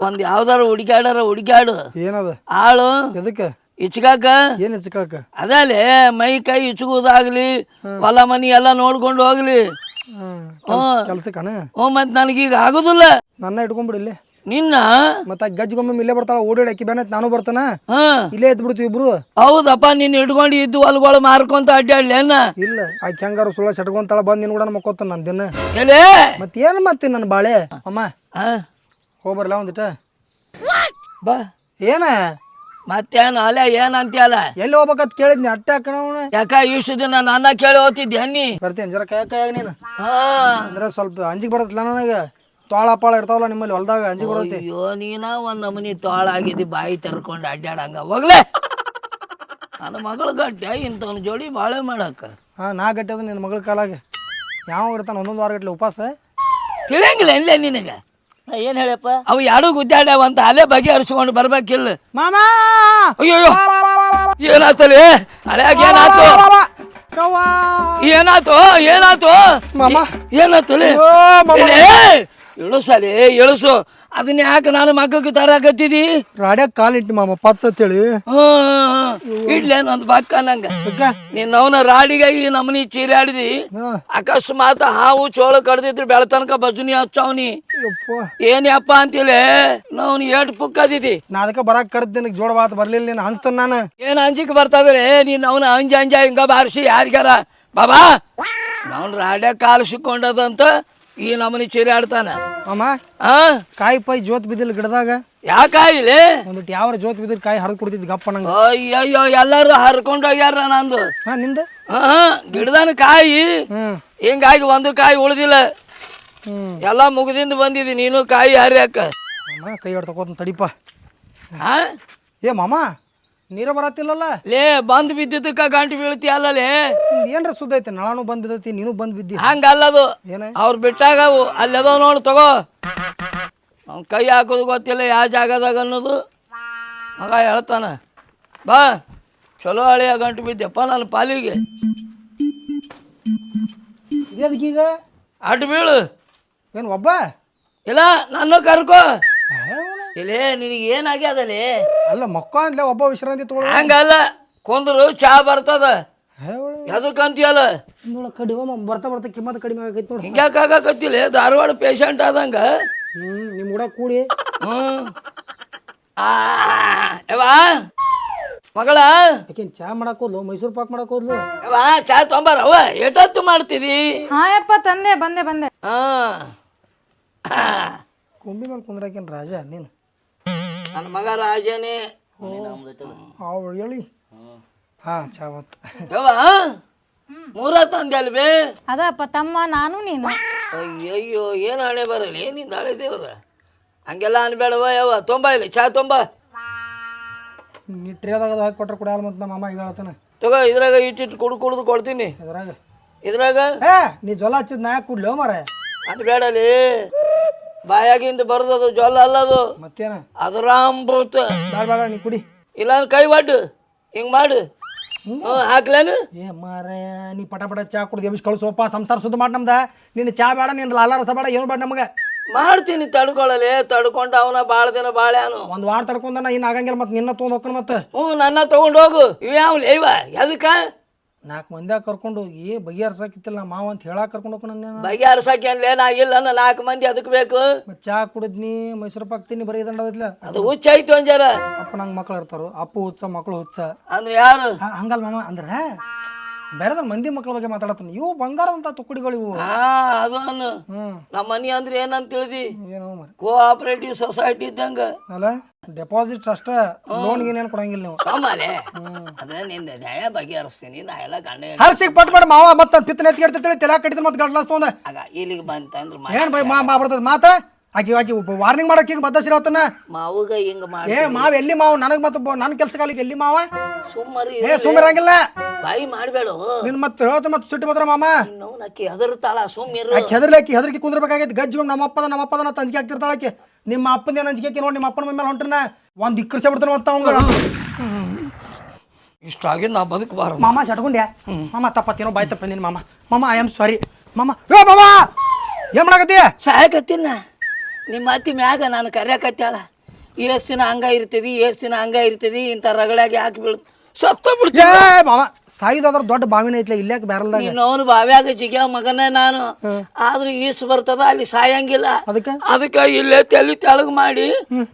S4: ಒಂದ್ ಯಾವ್ದಾರ ಹುಡುಕ್ಯಾಡು
S2: ಏನದ
S4: ಆಳು
S2: ಎದಕ್ಕೆ
S4: ಇಚ್ಕಾಕ
S2: ಏನ್ ಇಚ್ಕಾಕ
S4: ಅದಲ್ಲೇ ಮೈ ಕೈ ಇಚ್ಗುದಾಗ್ಲಿ ಹೊಲ ಮನಿ ಎಲ್ಲ ನೋಡ್ಕೊಂಡು ಹೋಗ್ಲಿ
S2: ಕೆಲ್ಸಕ್ಕಣ
S4: ಮತ್ ನನಗೀಗ ಆಗುದಿಲ್ಲ
S2: ನನ್ನ ಇಟ್ಕೊಂಡ್ಬಿಡಿ ಇಲ್ಲಿ
S4: ನಿನ್ನ
S2: ಮತ್ತ ಗಜ್ಜಿಗೊಮ್ಮೆ ಇಲ್ಲೇ ಬರ್ತಾಳ ಓಡಾಡಿ ಅಕ್ಕಿ ಬೇನ ನಾನು ಬರ್ತಾನ ಇಲ್ಲೇ ಎದ್ ಬಿಡ್ತೀವಿ ಇಬ್ರು
S4: ಹೌದಪ್ಪ ನೀನ್ ಇಟ್ಕೊಂಡು ಇದ್ದು ಹೊಲ್ಗಳು ಮಾರ್ಕೊಂತ ಅಡ್ಡಾಡ್ಲೇನ
S2: ಇಲ್ಲ ಆಕಿ ಹೆಂಗಾರು ಸುಳ್ಳ ಸಟ್ಕೊಂತಾಳ ಬಂದ್ ನಿನ್ ಕೂಡ ಮಕ್ಕೋತ ನನ್ ದಿನ
S4: ಎಲೆ
S2: ಮತ್ತೇನ್ ಮತ್ತೆ ನನ್ನ ಬಾಳೆ ಅಮ್ಮ ಹೋಗ್ಬರ್ಲ ಒಂದಿಟ
S4: ಬಾ
S2: ಏನ
S4: ಮತ್ತೇನು ಅಲ್ಲೇ ಏನಂತೀಯಲ್ಲ
S2: ಎಲ್ಲಿ ಹೋಗ್ಬೇಕಂತ ಕೇಳಿದ್ನಿ ಅಟ್ಟೆ ಹಾಕಣ
S4: ಯಾಕ ಇಷ್ಟು ದಿನ ನನ್ನ ಕೇಳಿ ಹೋಗ್ತಿದ್ದೆ ನೀ
S2: ಬರ್ತೀನಿ ಜರ ಕೈಯಾಗ ನೀನು
S4: ಹಾ
S2: ಅಂದ್ರೆ ಸ್ವಲ್ಪ ಅಂಜಿಗೆ ಬರತ್ತಲ್ಲ ನನಗೆ ತೋಳ ಪಾಳ ಇರ್ತಾವಲ್ಲ ನಿಮ್ಮಲ್ಲಿ ಹೊಲ್ದಾಗ ಅಂಜಿಗೆ ಬರುತ್ತೆ.
S4: ಅಯ್ಯೋ ನೀನ ಒಂದ್ ನಮನಿ ತೋಳಾಗಿದ್ದಿ ಬಾಯಿ ತೆರ್ಕೊಂಡು ಅಡ್ಡಾಡಂಗ ಹೋಗ್ಲೆ ನನ್ನ ಮಗಳ ಗಟ್ಟೆ ಇಂಥವ್ನ ಜೋಡಿ ಬಾಳೆ ಮಾಡಕ್ಕ
S2: ನಾ ಗಟ್ಟಿ ಅದ ನಿನ್ನ ಮಗಳ ಕಾಲಾಗ ಯಾವ ಇರ್ತಾನೆ ಒಂದೊಂದು ವಾರ ಗಟ್ಲೆ ಉಪವಾಸ
S4: ತಿಳಿಯಂಗಿಲ್ಲ ಇಲ್ಲೇ ನಿನಗೆ
S1: ಏನು ಹೇಳ್ಯಪ್ಪ
S4: ಅವು ಎರಡು ಗುದ್ದಾಡ್ಯಾವಂತ ಅಲ್ಲೇ ಬಗೆಹರಿಸ್ಕೊಂಡು ಬರ್ಬೇಕಿಲ್ಲ
S2: ಮಾಮಾ
S4: ಅಯ್ಯೋ ಏನಾತಲಿ ಹಳ್ಯಾಗ ಏನಾತು ಏನಾತು ಏನಾತು
S2: ಮಾಮ
S4: ಏನಾತಲಿ ಇಳಿಸಲಿ ಇಳಿಸು ಅದನ್ನ ಯಾಕೆ ನಾನು ಮಕ್ಕಕ್ಕೆ ತರಾಕತ್ತಿದಿ
S2: ರಾಡ್ಯಾಗ ಕಾಲಿಟ್ಟು ಮಾಮ ಪಚ್ಚ ಅಂತೇಳಿ
S4: ಇಡ್ಲೇನೊಂದು ಬಕ್ಕ ನಂಗ ನೀನ್ ಅವನ ರಾಡಿಗೆ ಈ ನಮನಿ ಚೀರಾಡಿದಿ ಅಕಸ್ಮಾತ್ ಹಾವು ಚೋಳ ಕಡ್ದಿದ್ರು ಬೆಳತನಕ ಬಜುನಿ ಹಚ್ಚವನಿ ಏನ್ಯಪ್ಪ ಅಂತೇಳಿ ನಾವು ಏಟ್ ಪುಕ್ಕದಿದಿ
S2: ನಾ ಅದಕ್ಕೆ ಬರಾಕ್ ಕರ್ದ್ ನಿನಗೆ ಜೋಡ ಬಾತ್ ಬರ್ಲಿಲ್ಲ ನೀನು ಅನ್ಸ್ತಾನ ನಾನು
S4: ಏನ್ ಅಂಜಿಕ್ ಬರ್ತದ್ರೆ ನೀನ್ ಅವನ ಅಂಜ ಅಂಜ ಹಿಂಗ ಬಾರಿಸಿ ಯಾರಿಗಾರ ಬಾಬಾ ನಾವ್ ರಾಡ್ಯಾಗ ಕಾಲು ಸಿಕ್ಕೊಂಡದಂತ ಈ ನಮನಿ ಚೀರಾಡ್ತಾನ
S2: ಮಾಮ
S4: ಆ
S2: ಕಾಯಿ ಪೈ ಜೋತ್ ಬಿದ್ದಿಲ್ಲ ಗಿಡದಾಗ
S4: ಯಾಕಾಯಿಲೆ
S2: ಒಂದಿಟ್ಟು ಯಾವ ಜೋತ್ ಬಿದ್ದಿಲ್ಲ ಕಾಯಿ ಹರಿದು ಕೊಡ್ತಿದ್ ಗಪ್ಪ ನಂಗೆ.
S4: ಅಯ್ಯಯ್ಯೋ ಎಲ್ಲಾರು ಹರ್ಕೊಂಡು ಹೋಗ್ಯಾರ ನಂದು
S2: ನಿಂದ
S4: ಗಿಡದನ ಕಾಯಿ ಹಿಂಗಾಗಿ ಒಂದು ಕಾಯಿ ಉಳ್ದಿಲ್ಲ
S2: ಹ್ಮ್
S4: ಎಲ್ಲ ಮುಗಿದಿಂದ ಬಂದಿದಿ ನೀನು ಕಾಯಿ ಹರಿಯಾಕ
S2: ಮಾಮ ಕೈ ಹೊಡ್ ತಗೋತ ತಡಿಪ.
S4: ಹಾ
S2: ಏ ಮಾಮ ನೀರ ಬರತ್ತಿಲ್ಲಲ್ಲ
S4: ಲೇ ಬಂದ್ ಬಿದ್ದಿದ್ದಕ್ಕ ಗಂಟು ಬೀಳ್ತಿ ಅಲ್ಲಲೇ
S2: ಏನ್ರ ಸುದ್ದ ಐತೆ ನಳಾನು ಬಂದ್ ಬಿದ್ದೈತಿ ನೀನು ಬಂದ್ ಬಿದ್ದಿ
S4: ಹಂಗಲ್ಲದು
S2: ಏನ
S4: ಅವ್ರು ಬಿಟ್ಟಾಗ ಅಲ್ಲದವ್ ನೋಡು ತಗೋ ಅವ್ನ ಕೈ ಹಾಕೋದು ಗೊತ್ತಿಲ್ಲ ಯಾವ ಜಾಗದಾಗ ಅನ್ನೋದು ಮಗ ಹೇಳ್ತಾನ ಬಾ ಚಲೋ ಹಳೆಯ ಗಂಟು ಬಿದ್ದೆಪ್ಪ ನನ್ನ ಪಾಲಿಗೆ
S2: ಇದಕ್ಕೀಗ
S4: ಅಡ್ಡು ಬೀಳು
S2: ಏನು ಒಬ್ಬ
S4: ಇಲ್ಲ ನನ್ನ ಕರ್ಕೋ ಇಲ್ಲೇ ನಿನಗೆ ಏನಾಗ್ಯದಲೇ
S2: ಅಲ್ಲ ಮಕ್ಕ ಅಂದ್ಲೆ ಒಬ್ಬ ವಿಶ್ರಾಂತಿ ತಗೊಳ
S4: ಹಂಗಲ್ಲ ಕುಂದ್ರು ಚಾ ಬರ್ತದ ಎದಕ್ಕಂತೀಯಲ್ಲ
S2: ಕಡಿಮ ಬರ್ತಾ ಬರ್ತಾ ಕಿಮ್ಮತ್ ಕಡಿಮೆ ಆಗೈತಿ ನೋಡಿ.
S4: ಹಿಂಗ್ಯಾಕಾಗತ್ತಿಲ್ಲ ಧಾರವಾಡ ಪೇಷಂಟ್ ಆದಂಗ
S2: ನಿಮ್ ಕೂಡ ಕೂಡಿ
S4: ಯವ್ವಾ ಮಗಳ
S2: ಯಾಕೇನ್ ಚಾ ಮಾಡಕ್ ಹೋದ್ಲು ಮೈಸೂರು ಪಾಕ್ ಮಾಡಕ್ ಹೋದ್ಲು
S4: ಯವ್ವಾ ಚಾ ತೊಂಬಾರವ್ವ ಎಷ್ಟೊತ್ತು ಮಾಡ್ತಿದಿ
S3: ಹಾ ಯಪ್ಪ ತಂದೆ ಬಂದೆ ಬಂದೆ.
S2: ಕುಂಬಿ ಮೇಲೆ ಕುಂದ್ರಾಕೇನ್ ರಾಜ ನೀನು
S4: ನನ್ನ ಮಗ ರಾಜನೇ
S2: ಅವ್ ಹೇಳಿ ಹಾ ಚಾ ಬತ್
S4: ಯವ್ವ ಮೂರ ತಂದೆ ಅಲ್ವೇ
S3: ಅದಪ್ಪ ತಮ್ಮ ನಾನು ನೀನು.
S4: ಅಯ್ಯಯ್ಯೋ ಏನು ಹಣೆ ಬರಲ್ಲ ಏನಿಂದ ಹಳೆ ದೇವ್ರ ಹಂಗೆಲ್ಲ ಅನ್ಬೇಡವ ಯವ್ವ ತೊಂಬ ಇಲ್ಲಿ ಚಾ ತೊಂಬ
S2: ನೀ ಟ್ರೇದಾಗ ಹಾಕಿ ಕೊಟ್ರೆ ಕುಡಿಯಲ್ಲ ಮತ್ತು ನಮ್ಮ ಅಮ್ಮ ಈಗ ಹೇಳ್ತಾನೆ
S4: ತಗೋ ಇದ್ರಾಗ ಇಟ್ಟಿಟ್ಟು ಕುಡ್ದು ಕೊಡ್ತೀನಿ
S2: ಅದ್ರಾಗ
S4: ಇದ್ರಾಗ
S2: ಏ ನೀ ಜೊಲ ಹಚ್ಚಿದ್ ನಾ ಯಾಕೆ ಕುಡ್ಲಿ ಮಾರ
S4: ಅನ್ಬೇಡಲಿ ಬಾಯಾಗಿಂದ ಬರೋದದು ಜೊಲ್ಲ ಅಲ್ಲದು
S2: ಮತ್ತೇನ
S4: ಅದರ ಅಮೃತ
S2: ಬೇಡ ಬೇಡ ನೀ ಕುಡಿ
S4: ಇಲ್ಲ ಕೈ ಒಡ್ಡು ಹಿಂಗ್ ಮಾಡು ಹಾಕ್ಲೇನು
S2: ಏ ಮಾರ ನೀ ಪಟ ಪಟ ಚಾ ಕುಡ್ದು ಎಬ್ಬಿಸಿ ಕಳ್ಸೋಪ್ಪ ಸಂಸಾರ ಸುದ್ದ ಮಾಡಿ ನಮ್ದ ನಿನ್ನ ಚಾ ಬೇಡ ನಿನ್ನ ಲಾಲ ರಸ ಬೇಡ ಏನು ಬೇಡ ನಮಗೆ
S4: ಮಾಡ್ತೀನಿ ತಡ್ಕೊಳ್ಳಲಿ ತಡ್ಕೊಂಡು ಅವನ ಭಾಳ ದಿನ ಬಾಳ್ಯಾನು
S2: ಒಂದು ವಾರ ತಡ್ಕೊಂಡ ನಾ ಇನ್ನು ಆಗಂಗಿಲ್ಲ ಮತ್ತೆ ನಿನ್ನ ತೊಗೊಂಡು ಹೋಗ್ಕೊಂಡು ಮತ್ತೆ
S4: ನನ್ನ ತಗೊಂಡು ಹೋಗು ಇವ್ಯಾವ್ಲಿ ಇವ ಎದಕ್ಕ
S2: 4 ಮಂದಿ ಕರ್ಕೊಂಡು ಹೋಗಿ ಬಗೆಹರ್ಸಾಕಿತ್ತಿಲ್ಲ ನಾ ಮಾವ ಅಂತ ಹೇಳಾಕ ಕರ್ಕೊಂಡು ಹೋಗ್ಕೊಂಡು ಅಂದೆ
S4: ಬಗೆಹರ್ಸಕ್ಕೆ ಅನ್ಲೇ ನಾ ಇಲ್ಲ 4 ಮಂದಿ ಅದಕ್ಕೆ ಬೇಕು
S2: ಮತ್ತೆ ಚಾ ಕುಡಿದ್ನಿ ಮೈಸೂರು ಪಾಕ್ ತಿನ್ನಿ ಬರೀ ದಂಡದಿಲ್ಲ
S4: ಅದು ಹುಚ್ಚ ಐತು ಅಂಜಾರ
S2: ಅಪ್ಪ ನಂಗೆ ಮಕ್ಳು ಇರ್ತಾರು ಅಪ್ಪು ಹುಚ್ಚ ಮಕ್ಳು ಹುಚ್ಚ
S4: ಅಂದ್ರೆ ಯಾರು
S2: ಹಂಗಲ್ಲ ಮಾಮ ಅಂದ್ರೆ ಬೇರೆದ ಮಂದಿ ಮಕ್ಳ ಬಗ್ಗೆ ಮಾತಾಡತ್ತಾನ ಇವು ಬಂಗಾರದಂತ ತುಕ್ಕಡಿಗಳು ಇವು
S4: ಅದನ್ನು ನಮ್ಮ ಮನಿ ಅಂದ್ರೆ ಏನಂತ ತಿಳಿದಿ
S2: ಏನೋ ಮರ
S4: ಕೋಆಪರೇಟಿವ್ ಸೊಸೈಟಿ ಇದ್ದಂಗ
S2: ಅಲ್ಲ ಡೆಪಾಸಿಟ್ ಅಷ್ಟ ಲೋನ್ ಗೀನೇನು ಕೊಡಂಗಿಲ್ಲ ನೀವು
S4: ಆಮೇಲೆ ಅದ ನಿಂದ ನ್ಯಾಯ ಬಗೆಹರಿಸ್ತೀನಿ ನಾ ಎಲ್ಲ ಗಂಡ
S2: ಹರ್ಸಿಗೆ ಪಟ್ ಮಾಡಿ ಮಾವ ಮತ್ತೆ ಪಿತ್ತನೆ ಎತ್ಕಿರ್ತೈತಿ ತಲೆ ಕಟ್ಟಿದ್ರೆ ಮತ್ತೆ ಗಡ್ಲಾಸ್ ತೊಗೊಂಡ
S4: ಆಗ ಇಲ್ಲಿಗೆ ಬಂತಂದ್ರ
S2: ಏನ್ ಬೈ ಮಾ ಬರ್ತದ ಮಾತ ಆಕಿ ಆಕಿ ವಾರ್ನಿಂಗ್ ಮಾಡಕ್ಕೆ ಈಗ ಬದ್ದ ಸಿರವತ್ತನ
S4: ಮಾವುಗ ಹಿಂಗ ಮಾಡಿ
S2: ಏ ಮಾವ್ ಎಲ್ಲಿ ಮಾವು ನನಗೆ ಮತ್ತೆ ನನ್ನ ಕೆಲಸ ಕಾಲಿಗೆ ಎಲ್ಲಿ ಮಾವ
S4: ಸುಮ್ಮರಿ
S2: ಏ ಸುಮ್ಮರಂಗಿಲ್ಲ
S4: ಬಾಯಿ ಮಾಡ್ಬೇಡು
S2: ನಿನ್ ಮತ್ತೆ ಹೇಳತ್ತ ಮತ್ತೆ ಸುಟ್ಟಿ ಬದ್ರ ಮಾಮ
S4: ನಾವು ನಕ್ಕಿ ಹೆದರ್ತಾಳ ಸುಮ್ಮಿರು
S2: ಆಕಿ ಹೆದರ್ಕಿ ಕುಂದ್ರಬೇಕಾಗೈತಿ ಗಜ್ಜು ನಮ್ಮಪ್ಪದ ತಂಜಿಗೆ ಹಾಕ್ತಿರ್ತಾಳ ಆಕಿ ನಿಮ್ಮ ಅಪ್ಪನ ಏನು ಅಂಜಿಕೆ ನೋಡಿ ನಿಮ್ಮ ಅಪ್ಪನ ಮೇಲೆ ಹೊಂಟ್ರನ ಒಂದು ಇಕ್ಕರ್ಸೆ ಬಿಡ್ತಾನ ಮತ್ತ ಅವಂಗ
S4: ಇಷ್ಟ ಆಗಿದ್ ನಾ ಬದುಕಬಾರ
S2: ಮಾಮ ಶಟ್ಕೊಂಡ್ಯಾ ಮಾಮ ತಪ್ಪತ್ತೇನೋ ಬಾಯ್ ತಪ್ಪ ನಿನ್ನ ಮಾಮ ಮಾಮ ಐ ಆಮ್ ಸಾರಿ ಮಾಮ ಏ ಮಾಮ ಏನ್ ಮಾಡಕತ್ತಿ
S4: ಸಾಯಕತ್ತಿನ ನಿಮ್ಮ ಅತ್ತಿ ಮ್ಯಾಗ ನಾನು ಕರ್ಯಾಕತ್ತಾಳ ಎಷ್ಟ್ ದಿನ ಹಂಗ ಇರ್ತದಿ ಇಂಥ ರಗಡಾಗಿ ಹಾಕಿ ಸತ್ತ
S2: ಏ
S4: ಬಿಡ್ತೀನಿ
S2: ಮಾಮ ಸಾಯುದಾದ್ರ ದೊಡ್ಡ ಬಾವಿನ ಐತ್ಲ ಇಲ್ಲಾಕ ಬ್ಯಾರಲ್ದಾಗ
S4: ನೀನವನು ಬಾವ್ಯಾಗ ಜಿಗ್ಯಾವ ಮಗನೇ ನಾನು ಆದ್ರೆ ಈಸ್ ಬರ್ತದ ಅಲ್ಲಿ ಸಾಯಂಗಿಲ್ಲ ಅದಕ್ಕೆ ಇಲ್ಲೇ ತಲೆ ತೆಳಗ್ ಮಾಡಿ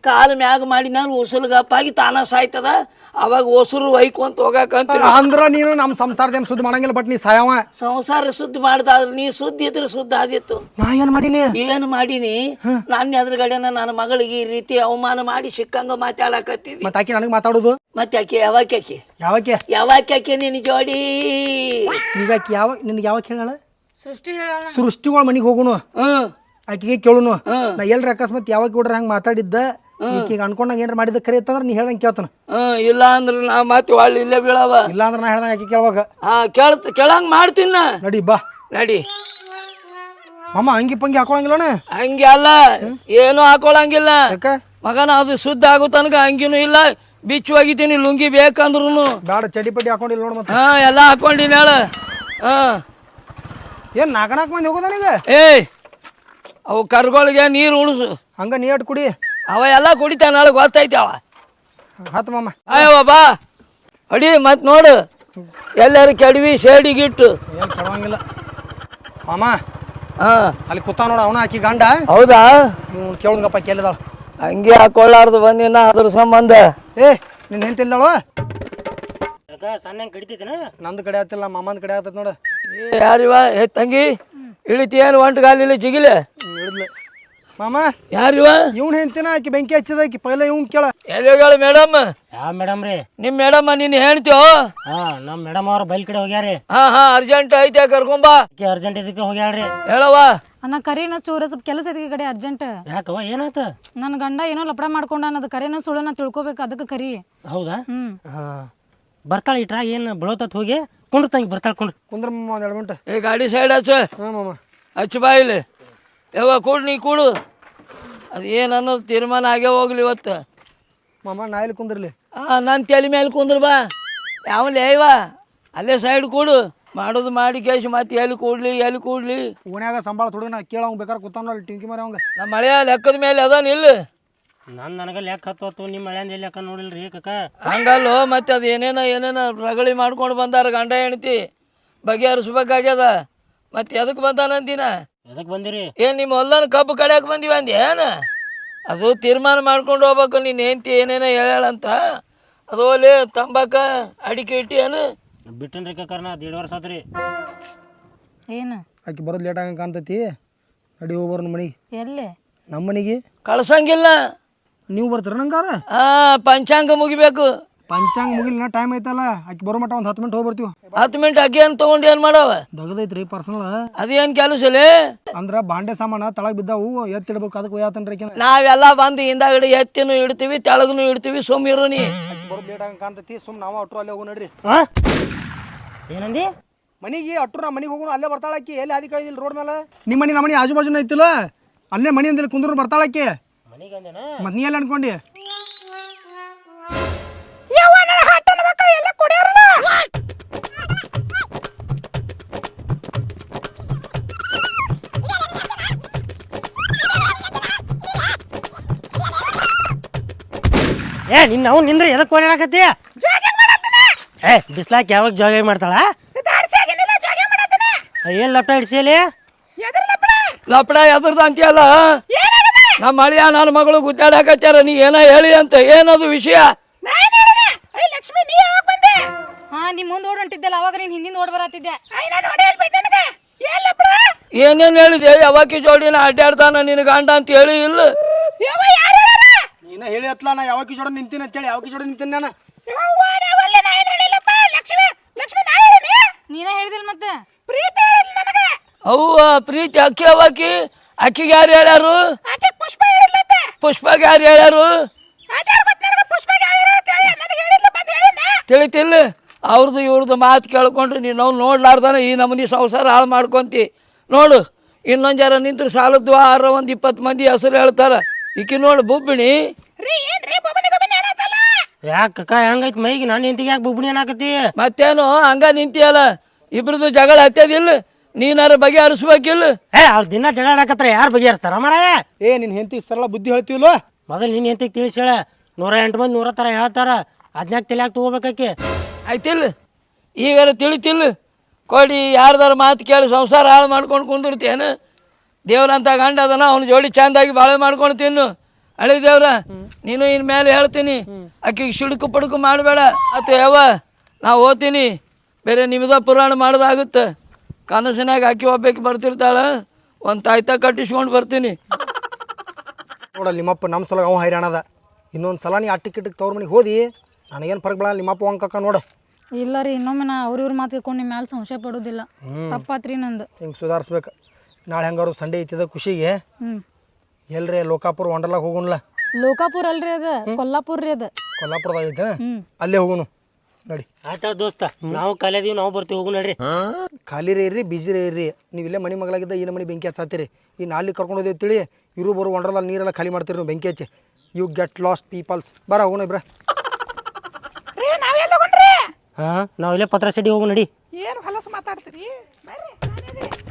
S4: ಕಾಲು ಮ್ಯಾಗ ಮಾಡಿ ನಾನು ಉಸುಲ್ಗಪ್ಪಾಗಿ ತಾನ ಸಾಯ್ತದ ಅವಾಗ ಹೊಸರು ಒಯ್ಕೊಂತ ಹೋಗಾಕಂತ
S2: ಅಂದ್ರ ನೀನು ನಮ್ಮ ಸಂಸಾರದ ಸುದ್ದಿ ಮಾಡಂಗಿಲ್ಲ ಬಟ್ ನೀ ಸಾಯವ
S4: ಸಂಸಾರ ಸುದ್ದಿ ಮಾಡ್ದಾದ್ರೆ ನೀ ಸುದ್ದಿ ಇದ್ರೆ ಸುದ್ದಿ ಆದಿತ್ತು
S2: ನಾ ಏನ್ ಮಾಡೀನಿ
S4: ಏನು ಮಾಡೀನಿ ನನ್ನ ಎದುರುಗಡೆನ ನನ್ನ ಮಗಳಿಗೆ ಈ ರೀತಿ ಅವಮಾನ ಮಾಡಿ ಸಿಕ್ಕಂಗ ಮಾತಾಡಕತ್ತಿದ್ದಿ
S2: ಮತ್ತೆ ಆಕಿ ನನಗೆ ಮಾತಾಡೋದು
S4: ಮತ್ತೆ ಆಕೆ ಯಾವಾಕೆ
S2: ಯಾವಕ್ಕೆ
S4: ನಿನ್ ಜೋಡಿ
S2: ಈಗ ಆಕಿ ನಿನ್ಗೆ ಯಾವಾಗ ಹೇಳ
S3: ಸೃಷ್ಟಿ ಹೇಳ
S2: ಸೃಷ್ಟಿಗಳ ಮನಿಗೆ ಹೋಗುನು ಆಕಿಗೆ ಕೇಳುನು ನಾ ಎಲ್ರ ಅಕಸ್ಮಾತ್ ಯಾವಾಗ ಕೂಡ ಹಂಗೆ ಮಾತಾಡಿದ್ದ ಈಕಿಗೆ ಅನ್ಕೊಂಡಂಗೆ ಏನಾರ ಮಾಡಿದ ಕರೆ ಇತ್ತಂದ್ರೆ ನೀ ಹೇಳ್ದಂಗೆ ಕೇಳ್ತಾನ
S4: ಇಲ್ಲ ಅಂದ್ರೆ ನಾ ಮತ್ತೆ ಒಳ್ಳೆ ಇಲ್ಲೇ ಬೀಳವ
S2: ಇಲ್ಲ ಅಂದ್ರೆ ನಾ ಹೇಳ್ದಂಗೆ ಆಕಿ ಕೇಳ್ವಾಗ
S4: ಕೇಳಂಗ್ ಮಾಡ್ತೀನ
S2: ನಡಿ ಬಾ
S4: ನಡಿ
S2: ಮಾಮ ಅಂಗಿ ಪಂಗಿ ಹಾಕೊಳಂಗಿಲ್ಲಣ
S4: ಹಂಗೆ ಅಲ್ಲ ಏನು ಹಾಕೊಳಂಗಿಲ್ಲ
S2: ಯಾಕ
S4: ಮಗನ ಅದು ಶುದ್ಧ ಆಗೋ ತನಕ ಹಂಗಿನೂ ಇಲ್ಲ ಬಿಚ್ಚು ಒಗಿತೀನಿ ಲುಂಗಿ ಬೇಕಂದ್ರು
S2: ಬೇಡ ಚಡಿ ಪಡ್ಡಿ ಹಾಕೊಂಡಿಲ್ಲ ನೋಡು ಮತ್ತೆ
S4: ಎಲ್ಲ ಹಾಕೊಂಡಿನಿ ಹೇಳ
S2: ಏನು ನಾಲ್ಕು ಮಂದಿ ಹೋಗೋದ ನನಗೆ
S4: ಏಯ್ ಅವು ಕರ್ಗಳಿಗೆ ನೀರು ಉಳಿಸು
S2: ಹಂಗ ನೀ ಅಟ್ ಕುಡಿ
S4: ಅವ ಎಲ್ಲ ಕುಡಿತಾನ ನಾಳೆ ಗೊತ್ತೈತಿ ಅವ
S2: ಹತ್ತು ಮಾಮ
S4: ಅಯ್ಯವ ಬಾ ಅಡಿ ಮತ್ ನೋಡು ಎಲ್ಲಾರು ಕೆಡವಿ ಸೇಡಿಗಿಟ್ಟು
S2: ಏನು ಕೇಳಂಗಿಲ್ಲ ಮಾಮ
S4: ಹಾ
S2: ಅಲ್ಲಿ ಕೂತ ನೋಡ ಅವನ ಆಕಿ ಗಂಡ
S4: ಹೌದಾ
S2: ನೀವು ಕೇಳುಂಗಪ್ಪ ಕೇಳಿದಾಳ
S4: ಹಂಗೆ ಹಾಕೊಳ್ಳಾರ್ದು ಬಂದಿನ ಅದ್ರ ಸಂಬಂಧ
S2: ಏ ನಿನ್ನ ಹೆಂತಿಲ್ಲವ
S5: ಸಣ್ಣ ಕಡಿತೈತೇನ
S2: ನಂದು ಕಡೆ ಆತಿಲ್ಲ ಮಾಮಂದ ಕಡೆ ಆತತ್ ನೋಡ
S4: ಯಾರಿವ ಏ ತಂಗಿ ಇಳಿತಿ ಏನು ಒಂಟು ಗಾಲಿಲಿ ಜಿಗಿಲೆ
S2: ಹಿಡಿದ್ಲು ಮಾಮ
S4: ಯಾರಿವ
S2: ಇವ್ನ ಹೆಂತಿನ ಆಕಿ ಬೆಂಕಿ ಹಚ್ಚಿದ ಆಕಿ ಪೈಲ ಇವ್ನ ಕೇಳ
S4: ಎಲ್ಲಿಗಳು ಮೇಡಮ್
S5: ಯಾವ ಮೇಡಮ್ ರೀ
S4: ನಿಮ್ಮ ಮೇಡಮ್ ನೀನು ಹೇಳ್ತೀವೋ
S5: ನಮ್ಮ ಮೇಡಮ್ ಅವ್ರ ಬೈಲ್ ಕಡೆ ಹೋಗ್ಯಾರಿ
S4: ಹಾ ಅರ್ಜೆಂಟ್ ಐತೆ ಕರ್ಕೊಂಬಾ
S5: ಅರ್ಜೆಂಟ್ ಇದಕ್ಕೆ ಹೋಗ್ಯಾಳ್ರಿ
S4: ಹೇಳವ
S3: ಅನ್ನ ಕರಿನ ಚೂರ ಸ್ವಲ್ಪ ಕೆಲಸ ಐತಿ ಈ ಕಡೆ ಅರ್ಜೆಂಟ್
S5: ಯಾಕವ ಏನಾಯ್ತು
S3: ನನ್ನ ಗಂಡ ಏನೋ ಲಪಡ ಮಾಡ್ಕೊಂಡ ಅದು ಕರಿನ ಸುಳ್ಳನ ತಿಳ್ಕೊಬೇಕು ಅದಕ್ಕೆ ಕರಿ
S5: ಹೌದಾ ಬರ್ತಾಳ ಇಟ್ರಾಗ ಏನು ಬೆಳೋತತ್ ಹೋಗಿ ಕುಂಡ್ರ ತಂಗಿ ಬರ್ತಾಳ
S2: ಕುಂದ್ರ ಮಾಮ ಒಂದು 2 ಮಿನಿಟ್
S4: ಏ ಗಾಡಿ ಸೈಡ್ ಹಚ್ಚ
S2: ಹಾಂ ಮಾಮ
S4: ಹಚ್ಚ ಬಾಯಿಲಿ ಯಾವ ಕೂಡು ನೀ ಕೂಡು ಅದು ಏನು ಅನ್ನೋದು ತೀರ್ಮಾನ ಆಗೇ ಹೋಗ್ಲಿ ಇವತ್ತು
S2: ಮಾಮ ನಾ ಇಲ್ಲಿ ಕುಂದ್ರಲಿ
S4: ನನ್ನ ತಲೆ ಮೇಲೆ ಕುಂದ್ರ ಬಾ ಯಾವಲ್ಲಿ ಅಯ್ಯವ ಅಲ್ಲೇ ಸೈಡ್ ಕೂಡು ಮಾಡೋದು ಮಾಡಿ ಕೇಶ್ ಮತ್ತೆ ಎಲ್ಲಿ ಕೂಡ್ಲಿ
S2: ಓಣ್ಯಾಗ ಸಂಬಳ ತುಡುಗ ನಾ ಕೇಳ ಅವ್ನು ಬೇಕಾದ್ರೆ ಕೂತಾನ ಅಲ್ಲಿ ಟಿಂಕಿ ಮಾರಿ ಅವಂಗ
S4: ನಮ್ಮ ಮಳೆಯ ಲೆಕ್ಕದ ಮೇಲೆ ಅದಾನ ಇಲ್ಲ
S5: ನನಗೆ ಲೆಕ್ಕ ಹತ್ತು ನಿಮ್ಮ ಮಳೆಯಿಂದ ಎಲ್ಲಿ ಲೆಕ್ಕ ನೋಡಿಲ್ರಿ ಕಕ್ಕ
S4: ಹಂಗಲ್ಲೋ ಮತ್ತೆ ಅದು ಏನೇನ ರಗಳಿ ಮಾಡ್ಕೊಂಡು ಬಂದಾರ ಗಂಡ ಹೆಣ್ತಿ ಬಗೆಹರಿಸ್ಬೇಕಾಗ್ಯದ ಮತ್ತೆ ಎದಕ್ಕೆ ಬಂದಾನಂತೀನ
S5: ಎದಕ್ಕೆ ಬಂದಿರಿ
S4: ಏನು ನಿಮ್ಮ ಹೊಲ್ದನ ಕಬ್ಬು ಕಡ್ಯಾಕ ಬಂದಿವ ಅಂದಿ ಏನು ಅದು ತೀರ್ಮಾನ ಮಾಡ್ಕೊಂಡು ಹೋಗ್ಬೇಕು ನೀನು ಹೆಂಡ್ತಿ ಏನೇನೋ ಹೇಳಂತ ಅದು ಅಲ್ಲಿ ತಂಬಾಕ ಅಡಿಕೆ ಇಟ್ಟಿ ಏನು
S5: ಬಿಟ್ಟನ್ರಿ ಕಕ್ಕರ್ನ 1.5 ವರ್ಷ ಆತ್ರಿ
S3: ಏನು
S2: ಆಕಿ ಬರೋದು ಲೇಟ್ ಆಗಂಗೆ ಕಾಣ್ತೈತಿ ನಡಿ ಹೋಗ್ಬಾರ ನಮ್ಮ ಮನೆಗೆ
S3: ಎಲ್ಲಿ
S2: ನಮ್ಮ ಮನೆಗೆ
S4: ಕಳ್ಸಂಗಿಲ್ಲ
S2: ನೀವು ಬರ್ತೀರ ನಂಗಾರ
S4: ಪಂಚಾಂಗ ಮುಗಿಬೇಕು
S2: ಪಂಚಾಂಗ ಮುಗಿಲಿನ ಟೈಮ್ ಐತಲ್ಲ ಆಕಿ ಬರೋ ಮಟ್ಟ ಒಂದು 10 ಮಿನಿಟ್ ಹೋಗಿ ಬರ್ತೀವಿ
S4: 10 ಮಿನಿಟ್ ಅಕ್ಕಿ ಅಂತ ತೊಗೊಂಡು ಏನು ಮಾಡವ
S2: ದಗದೈತ್ರಿ ಪರ್ಸನಲ್
S4: ಅದೇನು ಕೆಲಸಲೇ
S2: ಅಂದ್ರ ಬಾಂಡೆ ಸಾಮಾನ ತಳಗ್ ಬಿದ್ದಾವು ಎತ್ತಿಡ್ಬೇಕು ಅದಕ್ಕೆ ಒಯ್ಯಾತನ್ರಿ ಆಕಿನ
S4: ನಾವೆಲ್ಲ ಬಂದು ಹಿಂದಾಗಡೆ ಎತ್ತಿನೂ ಇಡ್ತೀವಿ ತೆಳಗನು ಇಡ್ತೀವಿ ಸುಮ್ಮಿರು ನೀ
S2: ಆಕಿ ಬರೋದು ಲೇಟ್ ಆಗಂಗೆ ಕಾಣ್ತೈತಿ ಸುಮ್ ನಾವು ಅಟ್ರು ಅಲ್ಲೇ ಹೋಗು ನಡ್ರಿ
S5: ಏನಂದಿ
S2: ಮನೆಗೆ ಅಟ್ರು ನಮ್ಮ ಮನೆಗೆ ಹೋಗೋಣ ಅಲ್ಲೇ ಬರ್ತಾಳಾಕಿ ಎಲ್ಲಿ ಹಾದಿ ಕಳಿದಿಲ್ಲ ರೋಡ್ ಮೇಲೆ ನಿಮ್ಮ ಮನೆ ನಮ್ಮ ಮನೆ ಆಜು ಬಾಜುನ ಐತಿಲ್ಲ ಅಲ್ಲೇ ಮನೆ ಅಂದಿಲ್ಲ ಕುಂದ್ರು ಬರ್ತಾಳಾಕಿ
S5: ಮನೆಗೆ ಅಂದೇನ
S2: ಮತ್ತೆ ನೀ ಎಲ್ಲ ಅನ್ಕೊಂಡಿ
S5: ನಿನ್ನ ಅವ್ನು ನಿಂದ್ರೆ ಎದಕ್ಕೆ ಓಡಾಡಕತ್ತಿ ಬಿಸ್ಲಾಕ್ ಯಾವಾಗ ಜಾಗ ಮಾಡ್ತಾಳ ಏನು ಲಪ್ಟ ಹಿಡ್ಸಿಯಲ್ಲಿ
S4: ಲಪಡ ಎದ್ರದ ಅಂತೀಯಲ್ಲ ನಮ್ಮ ಮಳೆಯ ನನ್ನ ಮಗಳು ಗುದ್ದಾಡಕತ್ತಾರ ನೀ ಏನೋ ಹೇಳಿ ಅಂತ ಏನದು ವಿಷಯ
S3: ಹಾ ನೀ ಮುಂದೆ ಓಡ್ ಹೊಂಟಿದ್ದಲ್ಲ ಅವಾಗ ನೀನ್ ಹಿಂದಿಂದ ಓಡ್ ಬರತ್ತಿದ್ದೆ
S4: ಏನೇನು ಹೇಳಿದೆ ಯಾವಾಕಿ ಜೋಡಿನ ಅಡ್ಡಾಡ್ತಾನ ನಿನ್ನ ಗಂಡ ಅಂತ ಹೇಳಿ ಇಲ್ಲ
S2: ನೀನ ಹೇಳಿ ಹತ್ಲ ನಾ ಯಾವಾಗ ಜೋಡ ನಿಂತೀನಿ ಅಂತೇಳಿ ಯಾವಾಗ ಜೋಡ ನಿಂತೀನಿ ನಾನು
S3: ನೀನೇ ಹೇಳಿದಿಲ್ಲ ಮತ್ತೆ
S4: ಅವ್ವ ಪ್ರೀತಿ ಅಕ್ಕಿ ಅವಾಕಿ ಅಕ್ಕಿಗೆ ಯಾರು ಹೇಳ್ಯಾರು ಪುಷ್ಪಗೆ ಯಾರು ಹೇಳ್ಯಾರು ತಿಳಿತಿಲ್ಲ ಅವ್ರದ್ದು ಇವ್ರದ್ದು ಮಾತು ಕೇಳ್ಕೊಂಡು ನೀನು ನೋಡ್ಲಾರ್ದಾನ ಈ ನಮೂನಿ ಸಂಸಾರ ಹಾಳು ಮಾಡ್ಕೊಂತಿ ನೋಡು ಇನ್ನೊಂದು ಜರ ನಿಂತ್ರು ಸಾಲದ್ದು 20 ಮಂದಿ ಹೆಸರು ಹೇಳ್ತಾರ ಈಕಿ ನೋಡು ಬುಬ್ಬಿಣಿ
S5: ಯಾಕಕ್ಕ ಹೆಂಗೈತಿ ಮೈಗೆ ನಾನು ಹೆಂತಿಗೆ ಯಾಕೆ ಬುಬ್ಣಿ ಏನಾಕತಿ
S4: ಮತ್ತೇನು ಹಂಗ ನಿಂತಿಯಲ್ಲ ಇಬ್ರದ್ದು ಜಗಳ ಹತ್ತದಿಲ್ಲ ನೀನಾರ ಬಗೆಹರಿಸ್ಬೇಕಿಲ್ಲ
S5: ಅವ್ರು ದಿನ ಜಗಳ ಆಡಕತ್ರ ಯಾರು ಬಗೆಹರಿಸ್ತಾರ ಮರಾಯ
S2: ನಿನ್ನ ಹೆಂಡತಿ ಸರಳ ಬುದ್ಧಿ ಹೇಳ್ತೀವಲ್ಲ
S5: ಮೊದಲು ನಿನ್ನ ಹೆಂತಿಗೆ ತಿಳಿಸಿ ಹೇಳ 108 ಮಂದಿ 100 ಥರ ಹೇಳ್ತಾರ ಅದ್ನ್ಯಾಕ ತಲೆಯಾಗ ತಗೋಬೇಕಾಕಿ
S4: ಆಯ್ತಿಲ್ಲ ಈಗಾರ ತಿಳಿತಿಲ್ಲ ಕೊಡಿ ಯಾರ್ದಾರ ಮಾತು ಕೇಳಿ ಸಂಸಾರ ಹಾಳು ಮಾಡ್ಕೊಂಡು ಕುಂದಿರ್ತೇನು ದೇವ್ರಂತ ಗಂಡ ಅದನ ಅವ್ನ ಜೋಡಿ ಚಂದಾಗಿ ಬಾಳೆ ಮಾಡ್ಕೊಂಡು ತಿನ್ನು ಹಳೆ ದೇವ್ರ ನೀನು ಇನ್ನು ಮೇಲೆ ಹೇಳ್ತೀನಿ ಆಕೆಗೆ ಸಿಡುಕು ಪಡುಕು ಮಾಡಬೇಡ ಆತ ಯಾವ ನಾ ಓದ್ತೀನಿ ಬೇರೆ ನಿಮ್ದ ಪುರಾಣ ಮಾಡೋದಾಗುತ್ತೆ ಕನಸಿನಾಗ ಆಕೆ ಒಬ್ಬಾಕಿ ಬರ್ತಿರ್ತಾಳೆ ಒಂದು ತಾಯ್ತ ಕಟ್ಟಿಸ್ಕೊಂಡು ಬರ್ತೀನಿ
S2: ನೋಡಲ್ಲ ನಿಮ್ಮಪ್ಪ ನಮ್ಮ ಸಲ ಅವ ಹೈರಾಣದ ಇನ್ನೊಂದು ಸಲ ನೀ ಅಟ್ಟಿಕ್ಕಿಟ್ಟಿಗೆ ತವ್ರ ಮನೆಗೆ ಹೋದಿ ನನಗೇನು ಫರ್ಕ್ ಬೀಳಲ್ಲ ನಿಮ್ಮಪ್ಪ ಒಂಕಕ್ಕ ನೋಡು
S3: ಇಲ್ಲ ರೀ ಇನ್ನೊಮ್ಮೆ ನಾ ಅವ್ರ ಮಾತು ಕೇಳ್ಕೊಂಡು ನಿಮ್ಮ ಮ್ಯಾಲೆ ಸಂಶಯ ಪಡೋದಿಲ್ಲ ತಪ್ಪಾತ್ರಿ ನಂದು
S2: ಹಿಂಗೆ ಸುಧಾರಿಸ್ಬೇಕು ನಾಳೆ ಹೆಂಗಾರು ಸಂಡೇ ಐತಿದ ಖುಷಿಗೆ ಎಲ್ರಿ ಲೋಕಾಪುರ ವಂಡರ್ಲಾಗ ಹೋಗೋಣಲ್ಲ
S3: ಲೋಕಾಪುರ ಅಲ್ರಿ ಅದ ಕೊಲ್ಲಾಪುರ ರೀ ಅದ
S2: ಕೊಲ್ಲಾಪುರದಾಗ ಐತೆ ಅಲ್ಲೇ ಹೋಗೋಣ ನಡಿ
S5: ಆಯ್ತಾ ದೋಸ್ತ ನಾವು ಕಲಿಯದೀವಿ ನಾವು ಬರ್ತೀವಿ ಹೋಗು ನಡ್ರಿ
S2: ಖಾಲಿ ರೇ ಇರ್ರಿ ಬಿಜಿ ರೇ ಇರ್ರಿ ನೀವು ಇಲ್ಲೇ ಮನೆ ಮಗಳಾಗಿದ್ದ ಈ ಮನೆ ಬೆಂಕಿ ಹಚ್ಚಾತೀರಿ ಈ ನಾಲಿ ಕರ್ಕೊಂಡು ಹೋದೇವು ತಿಳಿ ಇರು ಬರೋ ವಂಡರ್ಲಾಲ್ ನೀರೆಲ್ಲ ಖಾಲಿ ಮಾಡ್ತೀರಿ ನೀವು ಬೆಂಕಿ ಹಚ್ಚಿ ಯು ಗೆಟ್ ಲಾಸ್ಟ್ ಪೀಪಲ್ಸ್ ಬರ ಹೋಗೋಣ ಇಬ್ರ
S5: ಹಾಂ ನಾವು ಇಲ್ಲೇ ಪತ್ರ ಸಿಡಿ ಹೋಗು ನಡಿ
S6: ಏನು ಹೊಲಸು ಮಾತಾಡ್ತೀರಿ ಬರ್ರಿ